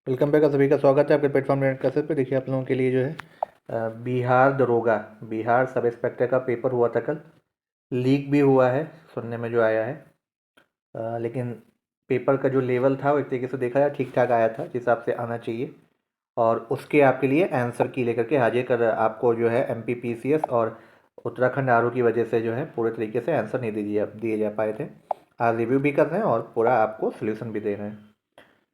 Welcome back, सभी का स्वागत है आपके प्लेटफॉर्म नेट कैसेट पे। देखिए आप लोगों के लिए जो है बिहार दरोगा, बिहार सब इंस्पेक्टर का पेपर हुआ था कल। लीक भी हुआ है सुनने में जो आया है। लेकिन पेपर का जो लेवल था वो एक तरीके से देखा जाए ठीक ठाक आया था, जिस हिसाब से आना चाहिए। और उसके आपके लिए आंसर की लेकर के हाजिर कर आपको जो है MPPCS और उत्तराखंड आर की वजह से जो है पूरे तरीके से आंसर नहीं दिए जा पाए थे। आज रिव्यू भी कर रहे हैं और पूरा आपको सोल्यूशन भी दे रहे हैं।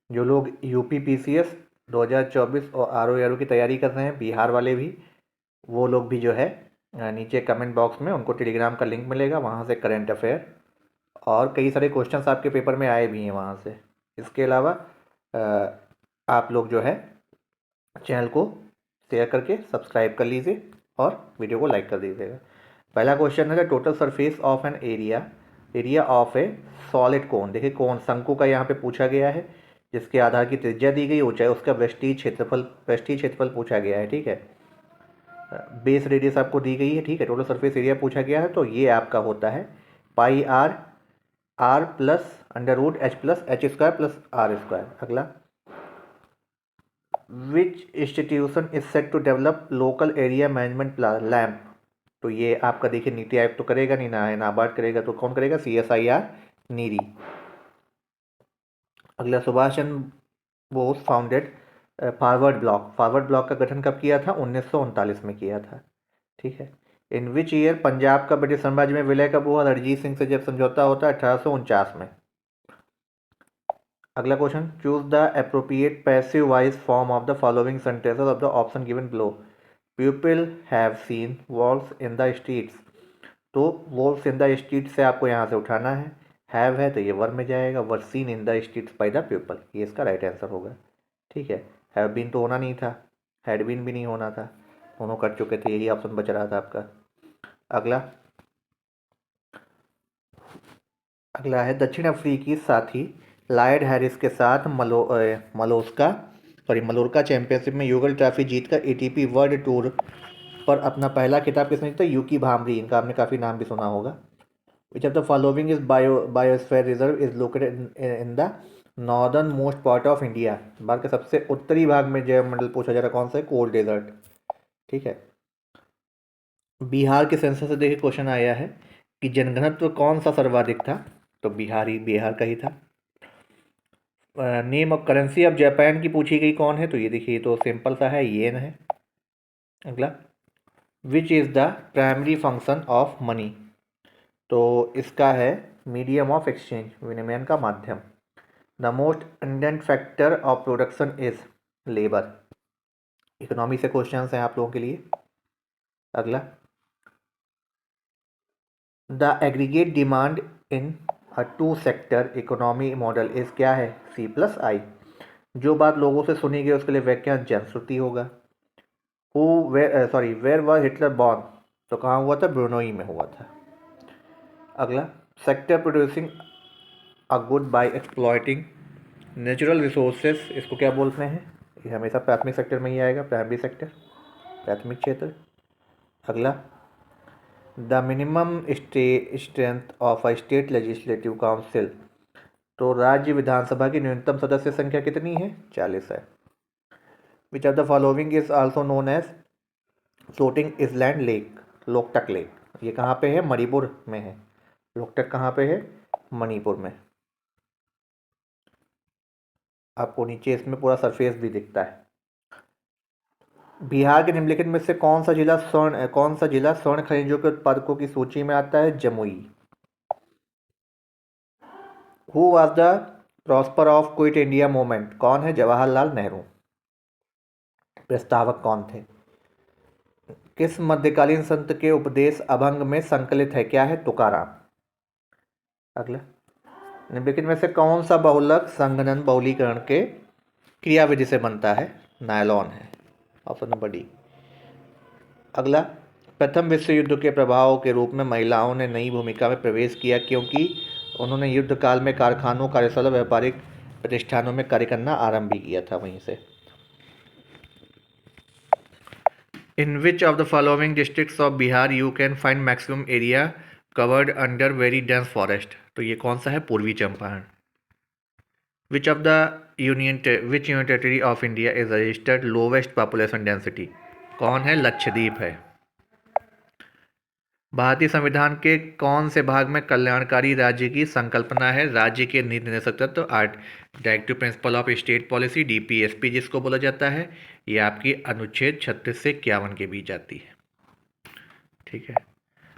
जो लोग UPPCS 2024 और RO की तैयारी कर रहे हैं, बिहार वाले भी, वो लोग भी जो है नीचे कमेंट बॉक्स में उनको टेलीग्राम का लिंक मिलेगा, वहाँ से करंट अफेयर और कई सारे क्वेश्चंस आपके पेपर में आए भी हैं वहाँ से। इसके अलावा आप लोग जो है चैनल को शेयर करके सब्सक्राइब कर लीजिए और वीडियो को लाइक कर दीजिएगा। पहला क्वेश्चन है total surface of an area of A solid कोन। देखिए कोन शंकु का यहाँ पे पूछा गया है, जिसके आधार की त्रिज्या दी गई, ऊंचाई, उसका पृष्ठीय क्षेत्रफल पूछा गया है। ठीक है, बेस रेडियस आपको दी गई है। ठीक है, टोटल सरफेस एरिया पूछा गया है, तो ये आपका होता है pi r plus under root h plus h square plus r square. अगला, which institution is set to develop local area management lamp. तो ये आपका देखिए नीति आयोग तो करेगा नहीं, ना है नाबार्ड करेगा, तो कौन करेगा? CSIR नीरी। अगला, Subhash Chandra Bose founded forward block का गठन कब किया था? 1939 में किया था। ठीक है, इन विच ईयर पंजाब का ब्रिटिश साम्राज्य में विलय कब हुआ? रणजीत सिंह से जब समझौता होता है 1849 में। अगला question, choose the appropriate passive voice form of the following sentences of the option given below. People have seen walls in the streets. तो वॉल्स इन द स्ट्रीट से आपको यहाँ से उठाना है, हैव है तो ये वर में जाएगा, were seen in the streets by the people, ये इसका राइट आंसर होगा। ठीक है, हैव बीन तो होना नहीं था, हैड बीन भी नहीं होना था, दोनों कट चुके थे, यही ऑप्शन बच रहा था आपका। अगला अगला है दक्षिण अफ्रीकी साथी लायड हैरिस के साथ मलोरका चैंपियनशिप में युगल ट्रॉफी जीतकर ATP वर्ल्ड टूर पर अपना पहला खिताब किसने जीता? यूकी भामरी, इनका आपने काफ़ी नाम भी सुना होगा। विच of the following is biosphere reserve is located in the northern most part of India. Bharat के सबसे उत्तरी भाग में जैव मंडल पूछा जा रहा कौन सा है? Cold desert. ठीक है, बिहार के सेंसस से देखिए क्वेश्चन आया है कि जनघनत्व कौन सा सर्वाधिक था? तो बिहार का ही था। Name of currency of Japan की पूछी गई कौन है? तो ये देखिए तो सिंपल सा है, येन है। अगला, which is the primary function of money. तो इसका है मीडियम ऑफ एक्सचेंज, विनिमय का माध्यम। The most abundant factor of production is labour. Economy से क्वेश्चन हैं आप लोगों के लिए। अगला, the aggregate demand in a two sector economy model is क्या है? C+I। जो बात लोगों से सुनी गई उसके लिए व्याख्यान जनश्रुति होगा। Where was Hitler born. तो कहाँ हुआ था? ब्रुनोई में हुआ था। अगला, sector producing a good by exploiting natural resources, इसको क्या बोलते हैं? ये हमेशा प्राथमिक सेक्टर में ही आएगा, प्राइमरी सेक्टर, प्राथमिक क्षेत्र। अगला, the minimum strength of a state legislative council. तो राज्य विधानसभा की न्यूनतम सदस्य संख्या कितनी है? 40 है। Which of the following is also known as floating island lake, Loktak lake. ये कहाँ पे है? मणिपुर में है। लोकटक कहाँ पे है? मणिपुर में। आपको नीचे इसमें पूरा सरफेस भी दिखता है। बिहार के निम्नलिखित में से कौन सा जिला स्वर्ण खनिजों के उत्पादकों की सूची में आता है? Jamui. Who was the prosper of quit India movement. कौन है? जवाहरलाल नेहरू। प्रस्तावक कौन थे? किस मध्यकालीन संत के उपदेश अभंग में संकलित है? क्या है? तुकाराम। अगला, निम्नलिखित में से कौन सा बहुलक संघनन बहुलीकरण के क्रियाविधि से बनता है? नायलॉन है, ऑप्शन नंबर डी। अगला, प्रथम विश्व युद्ध के प्रभाव के रूप में महिलाओं ने नई भूमिका में प्रवेश किया क्योंकि उन्होंने युद्ध काल में कारखानों, कार्यशाला, व्यापारिक प्रतिष्ठानों में कार्य करना आरंभ भी किया था वहीं से। In which of the following districts of Bihar you can find maximum area covered under very dense forest. तो ये कौन सा है? Purvi Champaran. Which of the which union territory of India is registered lowest population density? कौन है? लक्षद्वीप है। भारतीय संविधान के कौन से भाग में कल्याणकारी राज्य की संकल्पना है? राज्य के नीति निर्देशक तत्व, directive principle of state policy, DPSP जिसको बोला जाता है, ये आपकी अनुच्छेद 36 से 51 के बीच आती है। ठीक है।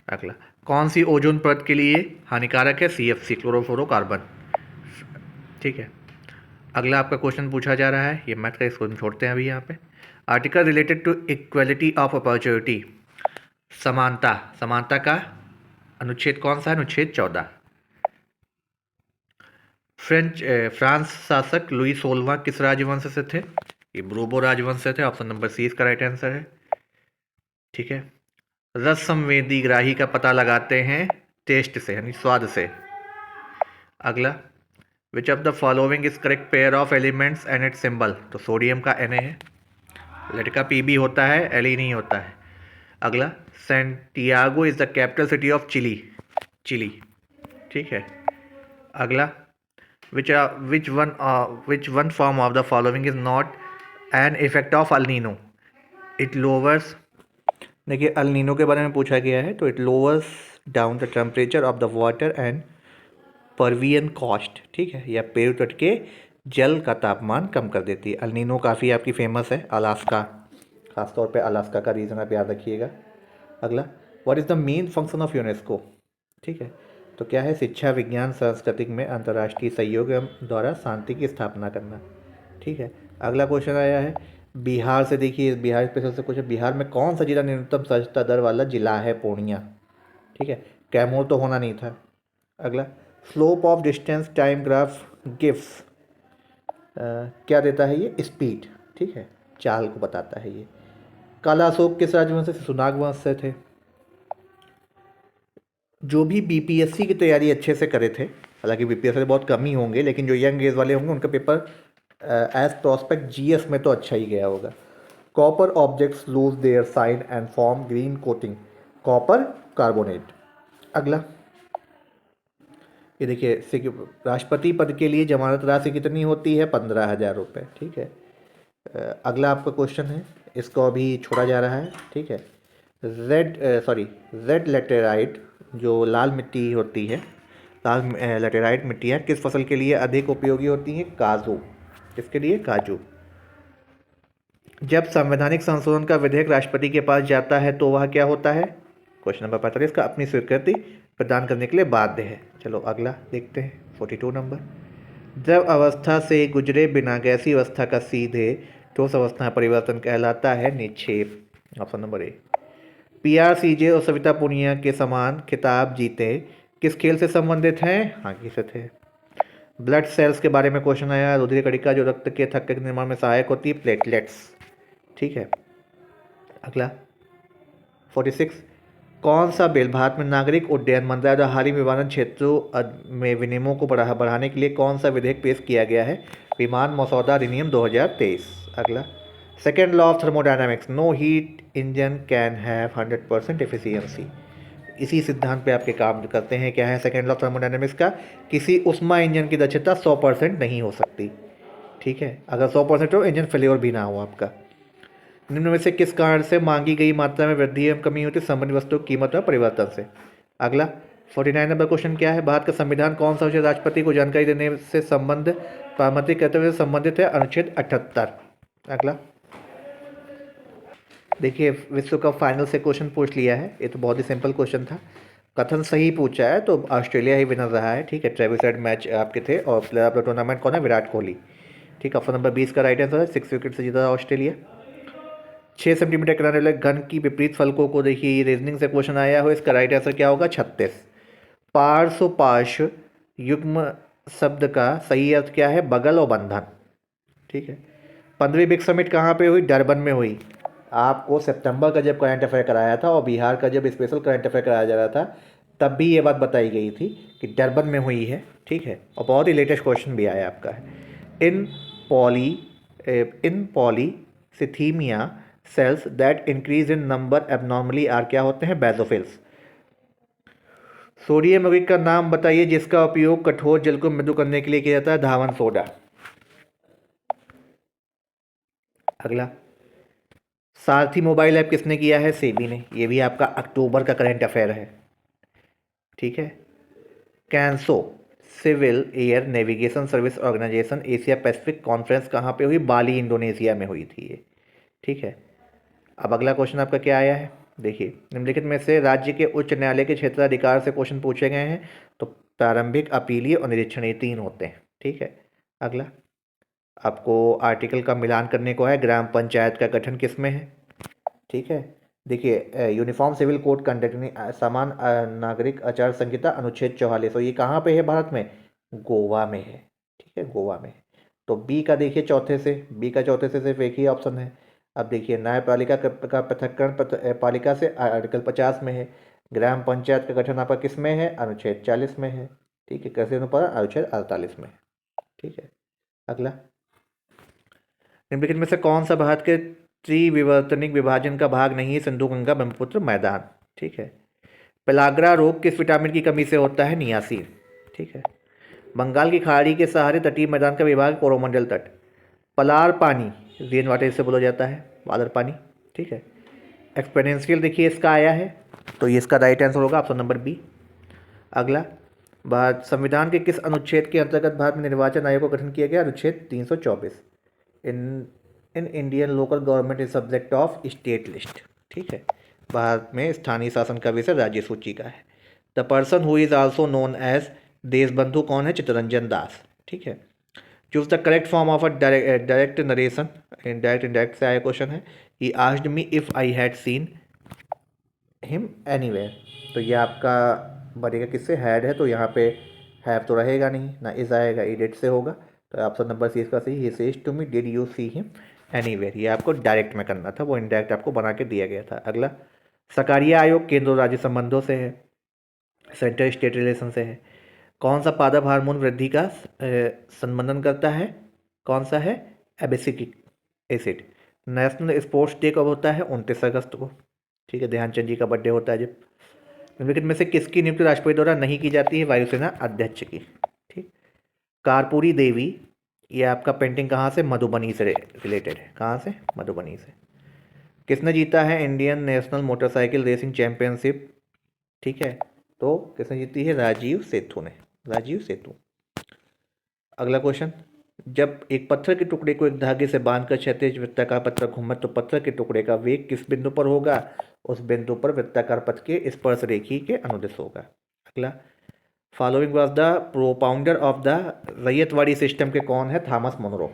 अगला, कौन सी ओजोन परत के लिए हानिकारक है? CFC, chlorofluorocarbon. ठीक है। अगला आपका क्वेश्चन पूछा जा रहा है, ये मैथ का, इसको छोड़ते हैं अभी यहाँ पे। Article related to equality of opportunity, समानता, समानता का अनुच्छेद कौन सा है? अनुच्छेद 14। फ्रांस शासक लुई 16वां किस राजवंश से थे? ये ब्रूबो राजवंश से थे। ऑप्शन नंबर सी इसका राइट आंसर है। ठीक है। रस संवेदी ग्राही का पता लगाते हैं टेस्ट से, यानी स्वाद से। अगला, which of the following is correct pair of elements and its symbol? तो सोडियम का Na है, लेड का Pb होता है, Li नहीं होता है। अगला, Santiago is the capital city of Chile, Chile. ठीक है। अगला, which one form of the following is not an effect of El Nino? It lowers, देखिए अल नीनो के बारे में पूछा गया है, तो it lowers down the temperature of the water and Peruvian coast. ठीक है। या पेरू तट के जल का तापमान कम कर देती है। अल नीनो काफ़ी आपकी फेमस है, अलास्का, खासतौर पे अलास्का का रीज़न आप याद रखिएगा। अगला, what is the main function of UNESCO? ठीक है। तो क्या है? शिक्षा, विज्ञान, सांस्कृतिक में अंतर्राष्ट्रीय सहयोग द्वारा शांति की स्थापना करना। ठीक है। अगला क्वेश्चन आया है बिहार से। देखिए बिहार स्पेशल से क्वेश्चन, बिहार में कौन सा जिला न्यूनतम साक्षरता दर वाला जिला है? पूर्णिया। ठीक है। कैमूर तो होना नहीं था। अगला, slope of distance time graph gives, क्या देता है ये? स्पीड। ठीक है, चाल को बताता है ये। काला अशोक किस राजवंश से? सुनाग वंश से थे। जो भी बीपीएससी की तैयारी अच्छे से करे थे, हालांकि बीपीएससी बहुत कम ही होंगे, लेकिन जो यंग एज वाले होंगे उनका पेपर एज प्रोस्पेक्ट जीएस में तो अच्छा ही गया होगा। Copper objects lose their shine and form green coating, copper carbonate. अगला, ये देखिए राष्ट्रपति पद के लिए जमानत राशि कितनी होती है? 15,000 रुपये। ठीक है। अगला आपका क्वेश्चन है, इसको अभी छोड़ा जा रहा है। ठीक है। रेड लेटेराइट, जो लाल मिट्टी होती है, लाल लेटेराइट मिट्टियाँ किस फसल के लिए अधिक उपयोगी होती हैं? काजू। किसके लिए? काजू। जब संवैधानिक संशोधन का विधेयक राष्ट्रपति के पास जाता है तो वह क्या होता है? क्वेश्चन नंबर 45 का अपनी स्वीकृति प्रदान करने के लिए बाध्य है। चलो अगला देखते हैं, 42 नंबर। द्रव अवस्था से गुजरे बिना गैसीय अवस्था का सीधे ठोस अवस्था परिवर्तन कहलाता है निक्षेप। Option number A. पीआर-सीजे और सविता पूनिया के समान खिताब जीते किस खेल से संबंधित हैं? हॉकी से थे। ब्लड सेल्स के बारे में क्वेश्चन आया, रुधिर कणिका जो रक्त के थक्के के निर्माण में सहायक होती है, प्लेटलेट्स। ठीक है। अगला 46, कौन सा बिल भारत में नागरिक उड्डयन मंत्रालय द्वारा हाल ही में विमानन क्षेत्रों में विनियमों को बढ़ाने के लिए कौन सा विधेयक पेश किया गया है? विमान मसौदा अधिनियम 2023। अगला, second law of thermodynamics, no heat engine can have 100% efficiency. इसी सिद्धांत पे आपके काम करते हैं। क्या है सेकेंड लॉ ऑफ थर्मोडायनामिक्स का? किसी उष्मा इंजन की दक्षता 100% नहीं हो सकती। ठीक है। अगर 100% हो, इंजन फेल्योर भी ना हो आपका। निम्न में से किस कारण से मांगी गई मात्रा में वृद्धि एवं कमी होती है? संबंधित वस्तुओं की कीमत में परिवर्तन से। अगला 49 नंबर क्वेश्चन क्या है? भारत का संविधान कौन सा विषय राष्ट्रपति को जानकारी देने से संबंध पार्लियामेंट्री कर्तव्य से संबंधित है? अनुच्छेद 78। अगला देखिए विश्व कप फाइनल से क्वेश्चन पूछ लिया है, ये तो बहुत ही सिंपल क्वेश्चन था। कथन सही पूछा है तो ऑस्ट्रेलिया ही विनर रहा है। ठीक है। ट्रेविस हेड मैच आपके थे और प्लेयर ऑफ द टूर्नामेंट कौन है? विराट कोहली। ठीक है। ऑप्शन नंबर 20 का राइट आंसर है। 6 विकेट से जीता ऑस्ट्रेलिया। 6 सेंटीमीटर किनारे वाले घन की विपरीत फलकों को देखिए, ये रीजनिंग से क्वेश्चन आया हो, इसका राइट आंसर क्या होगा? 36। पार्श्व युग्म शब्द का सही अर्थ क्या है? बगल और बंधन। ठीक है। 15वीं ब्रिक्स समिट कहाँ पे हुई? डरबन में हुई। आपको सितंबर का जब करंट अफेयर कराया था और बिहार का जब स्पेशल करंट अफेयर कराया जा रहा था, तब भी ये बात बताई गई थी कि डरबन में हुई है। ठीक है। और बहुत ही लेटेस्ट क्वेश्चन भी आया आपका है। In polycythemia cells that increase in number abnormally are क्या होते हैं? बेसोफिल्स। सोडियम यौगिक का नाम बताइए जिसका उपयोग कठोर जल को मृदु करने के लिए किया जाता है? धावन सोडा। अगला, सारथी मोबाइल ऐप किसने किया है? सेबी ने। ये भी आपका अक्टूबर का करंट अफेयर है। ठीक है। CANSO civil air navigation service organisation Asia Pacific conference कहाँ पे हुई? बाली, इंडोनेशिया में हुई थी ये। ठीक है। अब अगला क्वेश्चन आपका क्या आया है, देखिए, निम्नलिखित में से राज्य के उच्च न्यायालय के क्षेत्राधिकार से क्वेश्चन पूछे गए हैं। तो प्रारंभिक, अपीलीय और निरीक्षणीय 3 होते हैं। ठीक है। अगला, आपको आर्टिकल का मिलान करने को है। ग्राम पंचायत का गठन किस में है? ठीक है। देखिए, यूनिफॉर्म सिविल कोड कंडक्ट समान नागरिक आचार संहिता अनुच्छेद 44, तो ये कहाँ पे है भारत में? गोवा में है। ठीक है, गोवा में है। तो बी का देखिए चौथे से, बी का चौथे से सिर्फ एक ही ऑप्शन है। अब देखिए, न्यायपालिका का पृथक्करण पालिका से आर्टिकल 50 में है। ग्राम पंचायत का गठन आपका किस में है? अनुच्छेद 40 में है। ठीक है, कृषि अनुपालन अनुच्छेद 48 में है। ठीक है। अगला, निम्नलिखित में से कौन सा भारत के त्रिविवर्तनिक विभाजन का भाग नहीं है? सिंधु गंगा ब्रह्मपुत्र मैदान। ठीक है। पेलाग्रा रोग किस विटामिन की कमी से होता है? नियासिन। ठीक है। बंगाल की खाड़ी के सहारे तटीय मैदान का विभाग कोरोमंडल तट। पलार पानी, रेन वाटर इसे बोला जाता है, बादल पानी। ठीक है। एक्सपोनेंशियल देखिए इसका आया है, तो ये इसका राइट आंसर होगा ऑप्शन नंबर बी। अगला, भारत संविधान के किस अनुच्छेद के अंतर्गत भारत में निर्वाचन आयोग का गठन किया गया? अनुच्छेद 324। In Indian local government is subject of state list. ठीक है। भारत में स्थानीय शासन का विषय राज्य सूची का है। The person who is also known as Deshbandhu कौन है? चित्तरंजन दास। ठीक है। Choose the correct form of a direct narration. Indirect से आया क्वेश्चन है। He asked me if I had seen him anywhere. तो ये आपका बनेगा किससे? हैड है, तो यहाँ पे हैव तो रहेगा नहीं ना, इज आएगा, इडिट से होगा। तो ऑप्शन नंबर सी इसका सही। He says to me did you see him anywhere, ये आपको डायरेक्ट में करना था, वो इनडायरेक्ट आपको बना के दिया गया था। अगला, सकारिया आयोग केंद्र और राज्य संबंधों से है, सेंटर स्टेट रिलेशन से है। कौन सा पादप हार्मोन वृद्धि का संबंधन करता है? कौन सा है? एबिसिक एसिड। नेशनल स्पोर्ट्स डे कब होता है? 29 अगस्त को। ठीक है, ध्यानचंद जी का बर्थडे होता है जब। निम्नलिखित में से किसकी नियुक्ति राष्ट्रपति द्वारा नहीं की जाती है? वायुसेना अध्यक्ष की। ठीक। कारपूरी देवी, ये आपका पेंटिंग कहाँ से? मधुबनी से रिलेटेड है। कहाँ से? मधुबनी से। किसने जीता है Indian national motorcycle racing championship? ठीक है, तो किसने जीती है? राजीव सेतु ने, राजीव सेतु। अगला क्वेश्चन, जब एक पत्थर के टुकड़े को एक धागे से बांधकर क्षैतिज वृत्ताकार पथ पर घूमे तो पत्थर के टुकड़े का वेग किस बिंदु पर होगा? उस बिंदु पर वृत्ताकार पथ के स्पर्श रेखी के अनुदिश होगा। अगला, following was the propounder of the ryotwari system के कौन है? Thomas Munro.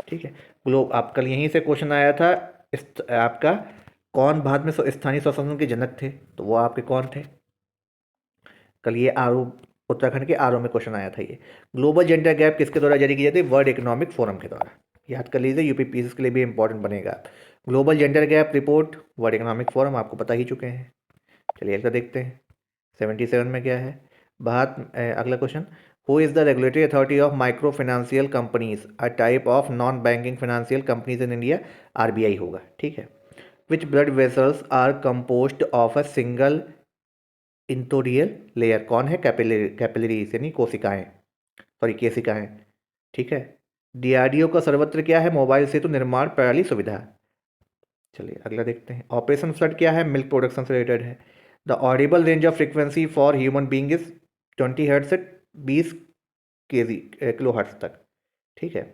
ठीक है। ग्लोब आप कल यहीं से क्वेश्चन आया था, आपका कौन भारत में स्थानीय स्वशासन के जनक थे? तो वो आपके कौन थे? कल ये उत्तराखंड के आरओ में क्वेश्चन आया था। ये ग्लोबल जेंडर गैप किसके द्वारा जारी की जाती है? वर्ल्ड इकोनॉमिक फोरम के द्वारा। याद कर लीजिए, यूपीपीएससी के लिए भी इंपॉर्टेंट बनेगा। Global gender gap report world economic forum आपको पता ही चुके हैं। चलिए अगला देखते हैं, 77 में क्या है भारत। अगला question, who is the regulatory authority of micro financial companies a type of non banking financial companies in India? RBI होगा। ठीक है। Which blood vessels are composed of a single endothelial layer? कौन है? कैपिलरीज यानी कोशिकाएं, sorry केशिकाएं। ठीक है। DRDO का सर्वत्र क्या है? मोबाइल सेतु निर्माण प्रणाली सुविधा। चलिए अगला देखते हैं, ऑपरेशन फ्लड क्या है? मिल्क प्रोडक्शन से रिलेटेड है। The Audible range of frequency for human being is 20 hertz से 20 किलो हर्ट्ज तक। ठीक है।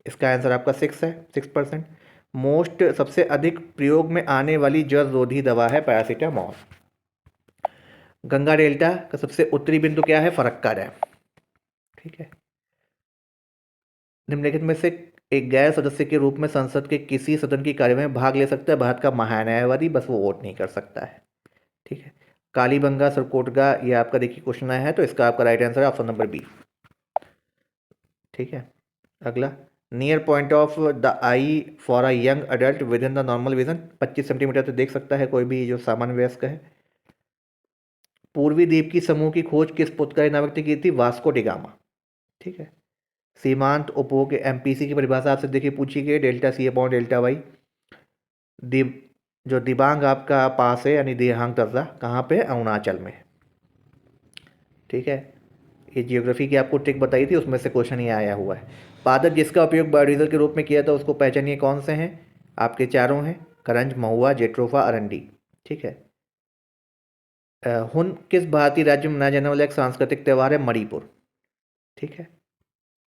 इसका आंसर आपका 6 है, 6%। मोस्ट सबसे अधिक प्रयोग में आने वाली जल रोधी दवा है पैरासीटामोल। गंगा डेल्टा का सबसे उत्तरी बिंदु क्या है? फरक्का डैम। ठीक है। निम्नलिखित में से एक गैर सदस्य के रूप में संसद के किसी सदन की कार्यवाही में भाग ले सकता है भारत का महान्यायवादी? बस वो वोट नहीं कर सकता है। ठीक है। कालीबंगा सरकोटगा, ये आपका देखिए क्वेश्चन आया है, तो इसका आपका राइट आंसर है ऑप्शन नंबर बी। ठीक है। अगला, near point of the I for a young adult with in the normal vision 25 centimetre तक देख सकता है कोई भी जो सामान्य वयस्क है। पूर्वी द्वीप की समूह की खोज किस पुर्तगाली नाविक ने की थी? Vasco da Gama. ठीक है। सीमांत उपभोग एमपीसी की परिभाषा आपसे देखिए पूछी गई, delta C upon delta Y. दिब जो दिबांग आपका पास है यानी देहांग दर्जा कहाँ पे है? अरुणाचल में। ठीक है। ये जियोग्राफी की आपको ट्रिक बताई थी, उसमें से क्वेश्चन ये आया हुआ है। पादप जिसका उपयोग बायोडीजल के रूप में किया था उसको पहचानिए, कौन से हैं? आपके चारों हैं, करंज, महुआ, जेट्रोफा, अरंडी। ठीक है। हुन किस भारतीय राज्य में मनाया जाने वाला एक सांस्कृतिक त्यौहार है? मणिपुर। ठीक है,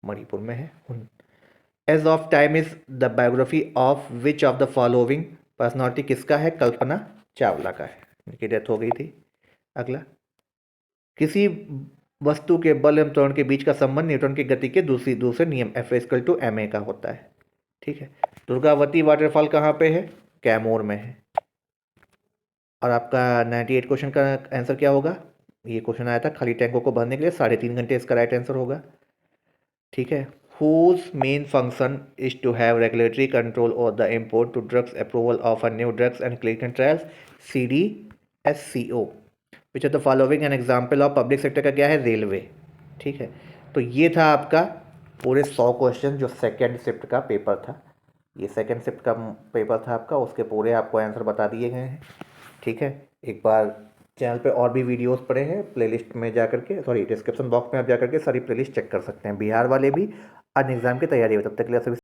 मणिपुर में है हुन। Age of time is the biography of which of the following personality, किसका है? कल्पना चावला का है, उनकी डेथ हो गई थी। अगला, किसी वस्तु के बल एवं त्वरण के बीच का संबंध न्यूटन की गति के दूसरे नियम F=ma का होता है। ठीक है। दुर्गावती वाटरफॉल कहाँ पे है? कैमूर में है। और आपका 98 क्वेश्चन का आंसर क्या होगा? ये क्वेश्चन आया था खाली टैंकों को भरने के लिए, 3.5 घंटे इसका राइट आंसर होगा। ठीक है। Whose main function is to have regulatory control over the import to drugs approval of a new drugs and clinical trials? CDSCO. Which of the following an example of public sector का क्या है? Railway. ठीक है। तो ये था आपका पूरे 100 क्वेश्चन जो सेकेंड शिफ्ट का पेपर था। ये सेकेंड शिफ्ट का पेपर था आपका, उसके पूरे आपको आंसर बता दिए गए हैं। ठीक है। एक बार चैनल पे और भी वीडियोस पड़े हैं, प्लेलिस्ट में जा करके, सॉरी डिस्क्रिप्शन बॉक्स में आप जा करके सारी प्लेलिस्ट चेक कर सकते हैं, बिहार वाले भी, अन्य एग्जाम की तैयारी हो। तब तक के लिए सभी